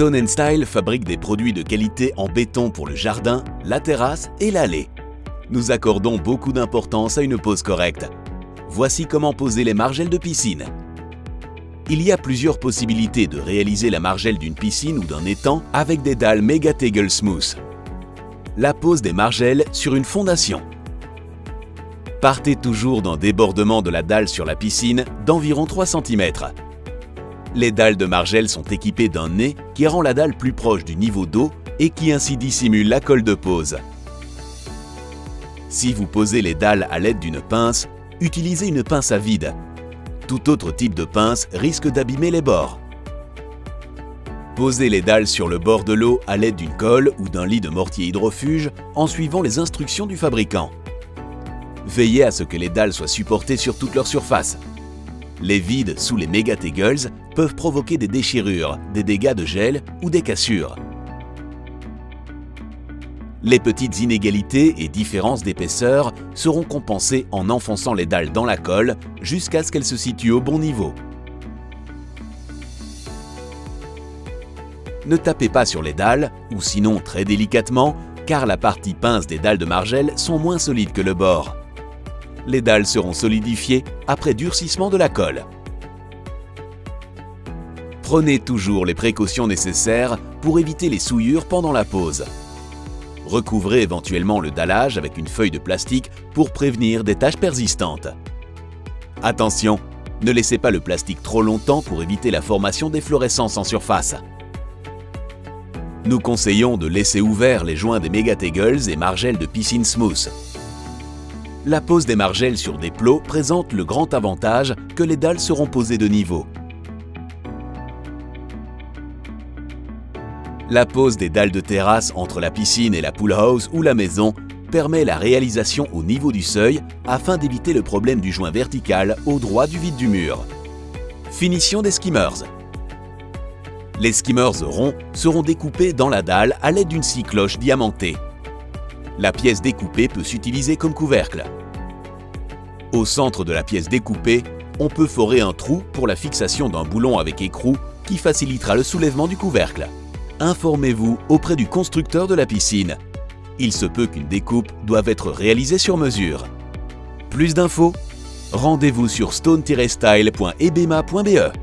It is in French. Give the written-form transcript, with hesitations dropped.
Stone & Style fabrique des produits de qualité en béton pour le jardin, la terrasse et l'allée. Nous accordons beaucoup d'importance à une pose correcte. Voici comment poser les margelles de piscine. Il y a plusieurs possibilités de réaliser la margelle d'une piscine ou d'un étang avec des dalles Megategel Smooth. La pose des margelles sur une fondation. Partez toujours d'un débordement de la dalle sur la piscine d'environ 3 cm. Les dalles de margelle sont équipées d'un nez qui rend la dalle plus proche du niveau d'eau et qui ainsi dissimule la colle de pose. Si vous posez les dalles à l'aide d'une pince, utilisez une pince à vide. Tout autre type de pince risque d'abîmer les bords. Posez les dalles sur le bord de l'eau à l'aide d'une colle ou d'un lit de mortier hydrofuge en suivant les instructions du fabricant. Veillez à ce que les dalles soient supportées sur toute leur surface. Les vides sous les Megategels peuvent provoquer des déchirures, des dégâts de gel ou des cassures. Les petites inégalités et différences d'épaisseur seront compensées en enfonçant les dalles dans la colle jusqu'à ce qu'elles se situent au bon niveau. Ne tapez pas sur les dalles, ou sinon très délicatement, car la partie pince des dalles de margelle sont moins solides que le bord. Les dalles seront solidifiées après durcissement de la colle. Prenez toujours les précautions nécessaires pour éviter les souillures pendant la pose. Recouvrez éventuellement le dallage avec une feuille de plastique pour prévenir des taches persistantes. Attention, ne laissez pas le plastique trop longtemps pour éviter la formation d'efflorescences en surface. Nous conseillons de laisser ouverts les joints des Megategels et margelles de piscine smooth. La pose des margelles sur des plots présente le grand avantage que les dalles seront posées de niveau. La pose des dalles de terrasse entre la piscine et la pool house ou la maison permet la réalisation au niveau du seuil afin d'éviter le problème du joint vertical au droit du vide du mur. Finition des skimmers. Les skimmers ronds seront découpés dans la dalle à l'aide d'une scie cloche diamantée. La pièce découpée peut s'utiliser comme couvercle. Au centre de la pièce découpée, on peut forer un trou pour la fixation d'un boulon avec écrou qui facilitera le soulèvement du couvercle. Informez-vous auprès du constructeur de la piscine. Il se peut qu'une découpe doive être réalisée sur mesure. Plus d'infos, rendez-vous sur stone-style.ebema.be.